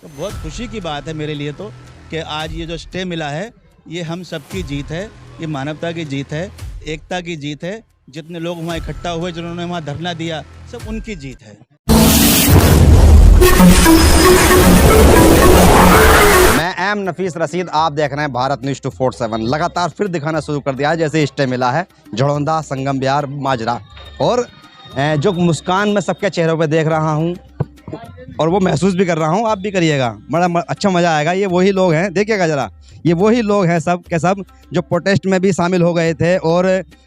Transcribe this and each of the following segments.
तो बहुत खुशी की बात है मेरे लिए तो कि आज ये जो स्टे मिला है ये हम सबकी जीत है, ये मानवता की जीत है, एकता की जीत है। जितने लोग वहाँ इकट्ठा हुए, जिन्होंने वहाँ धरना दिया, सब उनकी जीत है। मैं एम नफीस रशीद, आप देख रहे हैं भारत न्यूज़ 247। लगातार फिर दिखाना शुरू कर दिया है, जैसे स्टे मिला है झड़ौंदा, संगम बिहार, माजरा। और जो मुस्कान मैं सबके चेहरों पे देख रहा हूँ और वो महसूस भी कर रहा हूँ, आप भी करिएगा, बड़ा अच्छा मज़ा आएगा। ये वही लोग हैं, देखिएगा ज़रा, ये वही लोग हैं सब के सब जो प्रोटेस्ट में भी शामिल हो गए थे और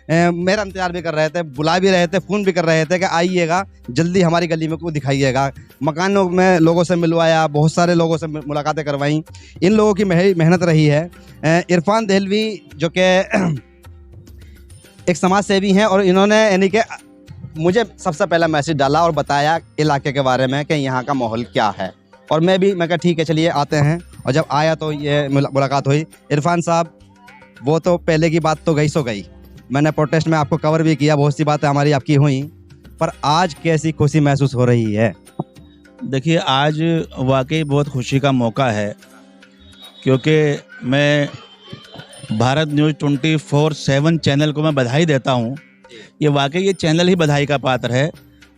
मेरा इंतजार भी कर रहे थे, बुला भी रहे थे, फ़ोन भी कर रहे थे कि आइएगा जल्दी हमारी गली में को दिखाइएगा। मकानों में लोगों से मिलवाया, बहुत सारे लोगों से मुलाकातें करवाई। इन लोगों की मेहनत रही है। इरफान देहलवी जो कि एक समाज सेवी हैं और इन्होंने यानी कि मुझे सबसे पहला मैसेज डाला और बताया इलाके के बारे में कि यहाँ का माहौल क्या है। और मैं कहा ठीक है चलिए आते हैं। और जब आया तो ये मुलाकात हुई। इरफान साहब, वो तो पहले की बात तो गई सो गई, मैंने प्रोटेस्ट में आपको कवर भी किया, बहुत सी बातें हमारी आपकी हुई, पर आज कैसी खुशी महसूस हो रही है? देखिए, आज वाकई बहुत खुशी का मौका है, क्योंकि मैं भारत न्यूज़ 24/7 चैनल को मैं बधाई देता हूँ। ये वाकई ये चैनल ही बधाई का पात्र है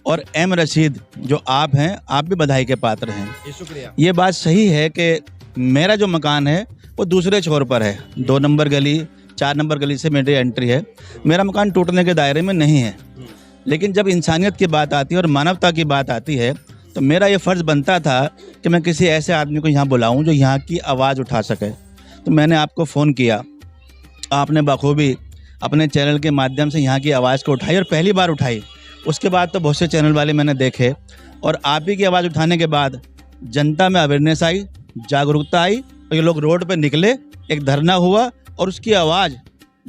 और एम रशीद जो आप हैं, आप भी बधाई के पात्र हैं। शुक्रिया। ये बात सही है कि मेरा जो मकान है वो दूसरे छोर पर है, 2 नंबर गली, 4 नंबर गली से मेरी एंट्री है। मेरा मकान टूटने के दायरे में नहीं है, लेकिन जब इंसानियत की बात आती है और मानवता की बात आती है तो मेरा ये फ़र्ज़ बनता था कि मैं किसी ऐसे आदमी को यहाँ बुलाऊँ जो यहाँ की आवाज़ उठा सके। तो मैंने आपको फ़ोन किया, आपने बखूबी अपने चैनल के माध्यम से यहाँ की आवाज़ को उठाई और पहली बार उठाई। उसके बाद तो बहुत से चैनल वाले मैंने देखे और आप ही की आवाज़ उठाने के बाद जनता में अवेयरनेस आई, जागरूकता आई और ये लोग रोड पे निकले, एक धरना हुआ और उसकी आवाज़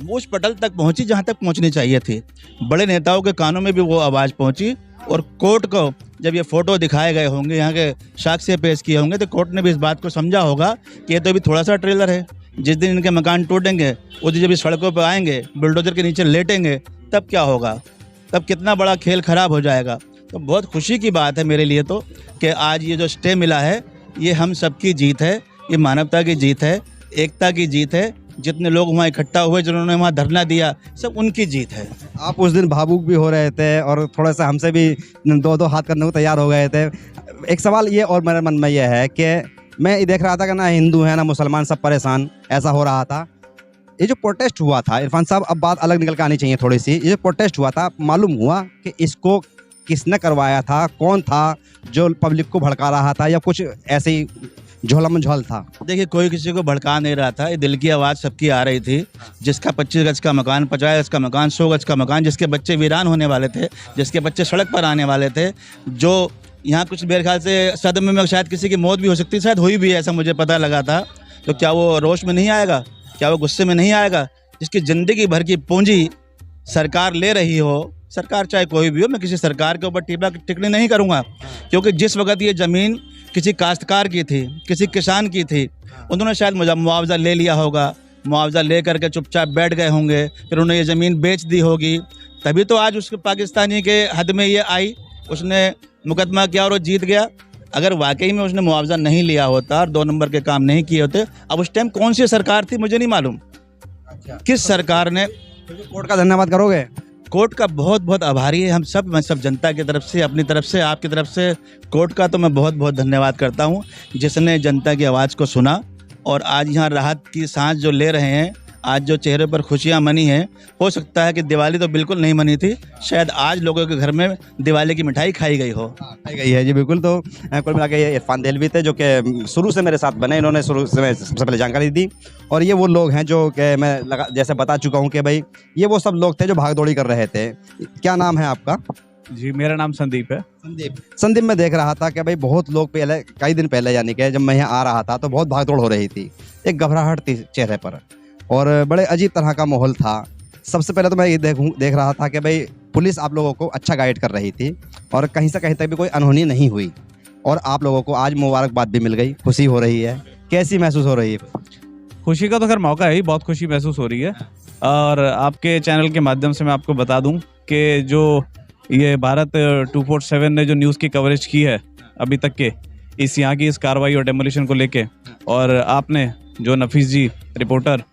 उस पटल तक पहुंची जहां तक पहुंचनी चाहिए थी। बड़े नेताओं के कानों में भी वो आवाज़ पहुंची और कोर्ट को जब ये फ़ोटो दिखाए गए होंगे, यहाँ के साक्ष्य पेश किए होंगे, तो कोर्ट ने भी इस बात को समझा होगा कि ये तो अभी थोड़ा सा ट्रेलर है। जिस दिन इनके मकान टूटेंगे उस दिन जब इस सड़कों पर आएंगे, बुलडोजर के नीचे लेटेंगे, तब क्या होगा, तब कितना बड़ा खेल ख़राब हो जाएगा। तो बहुत खुशी की बात है मेरे लिए तो कि आज ये जो स्टे मिला है ये हम सबकी जीत है, ये मानवता की जीत है, एकता की जीत है। जितने लोग वहाँ इकट्ठा हुए, जिन्होंने वहाँ धरना दिया, सब उनकी जीत है। आप उस दिन भावुक भी हो रहे थे और थोड़ा सा हमसे भी 2-2 हाथ करने को तैयार हो गए थे। एक सवाल ये और मेरे मन में यह है कि मैं देख रहा था कि ना हिंदू है ना मुसलमान, सब परेशान, ऐसा हो रहा था। ये जो प्रोटेस्ट हुआ था इरफान साहब, अब बात अलग निकल के आनी चाहिए थोड़ी सी। ये जो प्रोटेस्ट हुआ था, मालूम हुआ कि इसको किसने करवाया था, कौन था जो पब्लिक को भड़का रहा था, या कुछ ऐसे ही झोलम-झोल था? देखिए, कोई किसी को भड़का नहीं रहा था, ये दिल की आवाज़ सबकी आ रही थी। जिसका 25 गज का मकान, 50 गज का मकान, 100 गज का मकान, जिसके बच्चे वीरान होने वाले थे, जिसके बच्चे सड़क पर आने वाले थे, जो यहाँ कुछ मेरे ख्याल से सदमे में शायद किसी की मौत भी हो सकती, शायद हुई भी, ऐसा मुझे पता लगा था। तो क्या वो रोष में नहीं आएगा, क्या वो गुस्से में नहीं आएगा? जिसकी ज़िंदगी भर की पूंजी सरकार ले रही हो, सरकार चाहे कोई भी हो, मैं किसी सरकार के ऊपर टिप्पणी नहीं करूँगा, क्योंकि जिस वक्त ये ज़मीन किसी काश्तकार की थी, किसी किसान की थी, उन्होंने शायद मुआवजा ले लिया होगा, मुआवजा ले करके चुपचाप बैठ गए होंगे, फिर उन्होंने ये ज़मीन बेच दी होगी, तभी तो आज उसके पाकिस्तानी के हद में ये आई, उसने मुकदमा किया और वो जीत गया। अगर वाकई में उसने मुआवजा नहीं लिया होता और 2 नंबर के काम नहीं किए होते, अब उस टाइम कौन सी सरकार थी मुझे नहीं मालूम। किस सरकार ने। कोर्ट का धन्यवाद करोगे? कोर्ट का बहुत बहुत आभारी है हम सब, मैं सब जनता की तरफ से, अपनी तरफ से, आपकी तरफ से कोर्ट का तो मैं बहुत बहुत धन्यवाद करता हूं, जिसने जनता की आवाज़ को सुना और आज यहाँ राहत की सांस जो ले रहे हैं, आज जो चेहरे पर खुशियां मनी हैं। हो सकता है कि दिवाली तो बिल्कुल नहीं मनी थी, शायद आज लोगों के घर में दिवाली की मिठाई खाई गई हो। खाई गई है जी, बिल्कुल। तो कुल मिला के ये इरफान देहलवी थे जो कि शुरू से मेरे साथ बने, इन्होंने शुरू से सबसे पहले जानकारी दी। और ये वो लोग हैं जो कि मैं जैसे बता चुका हूँ कि भाई ये वो सब लोग थे जो भागदौड़ी कर रहे थे। क्या नाम है आपका? जी, मेरा नाम संदीप है। संदीप, मैं देख रहा था कि भाई बहुत लोग पहले, कई दिन पहले यानी कि जब मैं यहाँ आ रहा था तो बहुत भागदौड़ हो रही थी, एक घबराहट थी चेहरे पर और बड़े अजीब तरह का माहौल था। सबसे पहले तो मैं ये देख रहा था कि भाई पुलिस आप लोगों को अच्छा गाइड कर रही थी और कहीं से कहीं तक भी कोई अनहोनी नहीं हुई और आप लोगों को आज मुबारकबाद भी मिल गई, खुशी हो रही है। कैसी महसूस हो रही है? खुशी का तो खैर मौका है ही, बहुत खुशी महसूस हो रही है। और आपके चैनल के माध्यम से मैं आपको बता दूं कि जो ये भारत 247 ने जो न्यूज़ की कवरेज की है अभी तक के, इस यहाँ की इस कार्रवाई और डेमोलिशन को लेके, और आपने जो नफीस जी रिपोर्टर,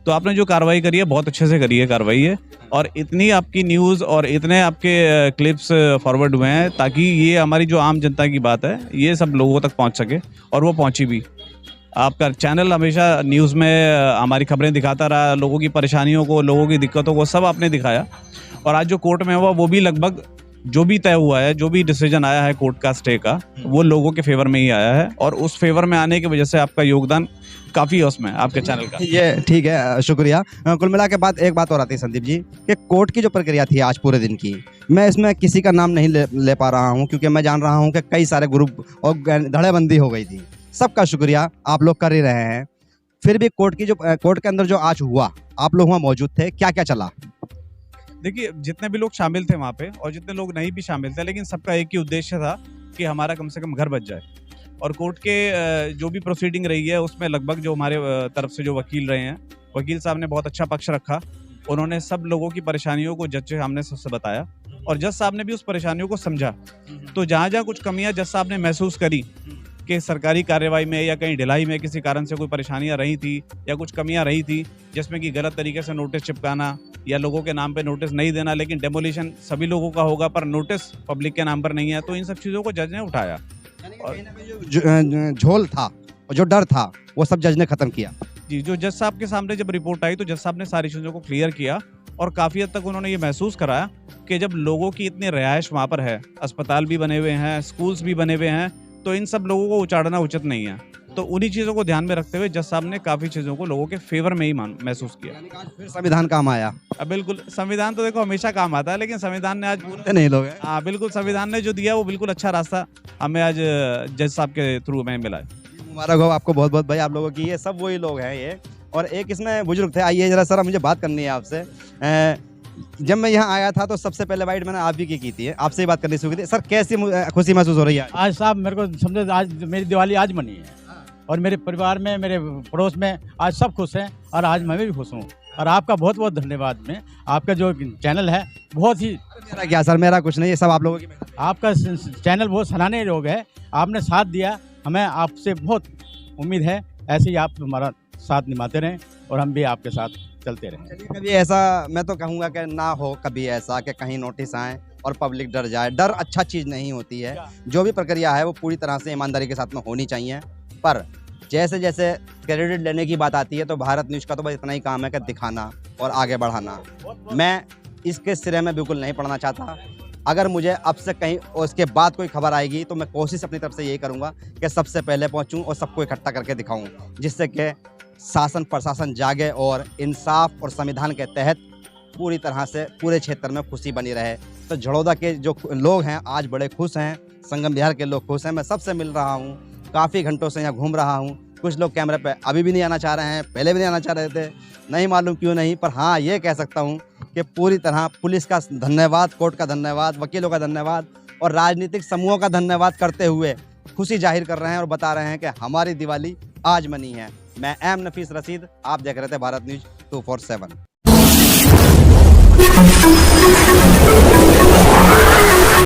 तो आपने जो कार्रवाई करी है बहुत अच्छे से करी है कार्रवाई है, और इतनी आपकी न्यूज़ और इतने आपके क्लिप्स फॉरवर्ड हुए हैं ताकि ये हमारी जो आम जनता की बात है ये सब लोगों तक पहुंच सके, और वो पहुंची भी। आपका चैनल हमेशा न्यूज़ में हमारी खबरें दिखाता रहा, लोगों की परेशानियों को, लोगों की दिक्कतों को सब आपने दिखाया, और आज जो कोर्ट में हुआ वो भी लगभग जो भी तय हुआ है, जो भी डिसीजन आया है कोर्ट का स्टे का, वो लोगों के फेवर में ही आया है, और उस फेवर में आने की वजह से आपका योगदान काफ़ी है उसमें आपके चैनल का। ये ठीक है, शुक्रिया। कुल मिला के बाद एक बात और आती है संदीप जी कि कोर्ट की जो प्रक्रिया थी आज पूरे दिन की, मैं इसमें किसी का नाम नहीं ले पा रहा हूँ क्योंकि मैं जान रहा हूँ कि कई सारे ग्रुप और धड़ेबंदी हो गई थी। सबका शुक्रिया, आप लोग कर ही रहे हैं। फिर भी कोर्ट के अंदर जो आज हुआ, आप लोग वहाँ मौजूद थे, क्या क्या चला? देखिए, जितने भी लोग शामिल थे वहाँ पे और जितने लोग नहीं भी शामिल थे, लेकिन सबका एक ही उद्देश्य था कि हमारा कम से कम घर बच जाए। और कोर्ट के जो भी प्रोसीडिंग रही है उसमें लगभग जो हमारे तरफ से जो वकील रहे हैं, वकील साहब ने बहुत अच्छा पक्ष रखा। उन्होंने सब लोगों की परेशानियों को जज के सामने सबसे बताया, और जज साहब ने भी उस परेशानियों को समझा। तो जहाँ जहाँ कुछ कमियाँ जज साहब ने महसूस करी कि सरकारी कार्रवाई में या कहीं ढिलाई में किसी कारण से कोई परेशानियां रही थी या कुछ कमियां रही थी, जिसमें कि गलत तरीके से नोटिस चिपकाना या लोगों के नाम पे नोटिस नहीं देना, लेकिन डेमोलिशन सभी लोगों का होगा पर नोटिस पब्लिक के नाम पर नहीं है, तो इन सब चीज़ों को जज ने उठाया। और जो झोल था और जो डर था वो सब जज ने खत्म किया। जी, जो जज साहब के सामने जब रिपोर्ट आई तो जज साहब ने सारी चीज़ों को क्लियर किया, और काफ़ी हद तक उन्होंने ये महसूस कराया कि जब लोगों की इतनी रिहाइश वहाँ पर है, अस्पताल भी बने हुए हैं, स्कूल्स भी बने हुए हैं, तो इन सब लोगों को उचाड़ना उचित नहीं है। तो उन्हीं चीज़ों को ध्यान में रखते हुए जज साहब ने काफ़ी चीज़ों को लोगों के फेवर में ही महसूस किया। फिर संविधान काम आया? बिल्कुल, संविधान तो देखो हमेशा काम आता है, लेकिन संविधान ने आज नहीं लोग हाँ बिल्कुल, संविधान ने जो दिया वो बिल्कुल अच्छा रास्ता हमें आज जज साहब के थ्रू में मिला है। मुबारक हो आपको बहुत बहुत भाई, आप लोगों की। ये सब वही लोग हैं ये, और एक इसमें बुजुर्ग थे। आइए जरा सर, मुझे बात करनी है आपसे। जब मैं यहाँ आया था तो सबसे पहले बाइट मैंने आप ही की थी, आपसे ही बात करनी शुरू की थी। सर, कैसी खुशी महसूस हो रही है आज? साहब मेरे को समझो आज मेरी दिवाली आज मनी है, और मेरे परिवार में, मेरे पड़ोस में आज सब खुश हैं, और आज मैं भी खुश हूँ। और आपका बहुत बहुत धन्यवाद। में आपका जो चैनल है बहुत ही, मेरा क्या सर, मेरा कुछ नहीं, ये सब आप लोगों की मेहनत है। आपका चैनल बहुत सराहनीय लोग है, आपने साथ दिया, हमें आपसे बहुत उम्मीद है ऐसे ही आप हमारा साथ निभाते रहें और हम भी आपके साथ चलते रहें। चलिए, कभी ऐसा मैं तो कहूँगा कि ना हो कभी ऐसा कि कहीं नोटिस आए और पब्लिक डर जाए। डर अच्छा चीज़ नहीं होती है। जो भी प्रक्रिया है वो पूरी तरह से ईमानदारी के साथ में होनी चाहिए। पर जैसे जैसे क्रेडिट लेने की बात आती है तो भारत न्यूज़ का तो बस इतना ही काम है कि दिखाना और आगे बढ़ाना। मैं इसके सिरे में बिल्कुल नहीं पड़ना चाहता। अगर मुझे अब से कहीं और उसके बाद कोई खबर आएगी तो मैं कोशिश अपनी तरफ से यही करूँगा कि सबसे पहले पहुँचूँ और सबको इकट्ठा करके दिखाऊँ, जिससे कि शासन प्रशासन जागे और इंसाफ और संविधान के तहत पूरी तरह से पूरे क्षेत्र में खुशी बनी रहे। तो झड़ौदा के जो लोग हैं आज बड़े खुश हैं, संगम बिहार के लोग खुश हैं। मैं सबसे मिल रहा हूँ, काफ़ी घंटों से यहाँ घूम रहा हूँ। कुछ लोग कैमरे पे अभी भी नहीं आना चाह रहे हैं, पहले भी नहीं आना चाह रहे थे, नहीं मालूम क्यों नहीं। पर हाँ, ये कह सकता हूँ कि पूरी तरह पुलिस का धन्यवाद, कोर्ट का धन्यवाद, वकीलों का धन्यवाद और राजनीतिक समूहों का धन्यवाद करते हुए खुशी जाहिर कर रहे हैं और बता रहे हैं कि हमारी दिवाली आज मनी है। मैं एम नफीस रशीद, आप देख रहे थे भारत न्यूज़ 247।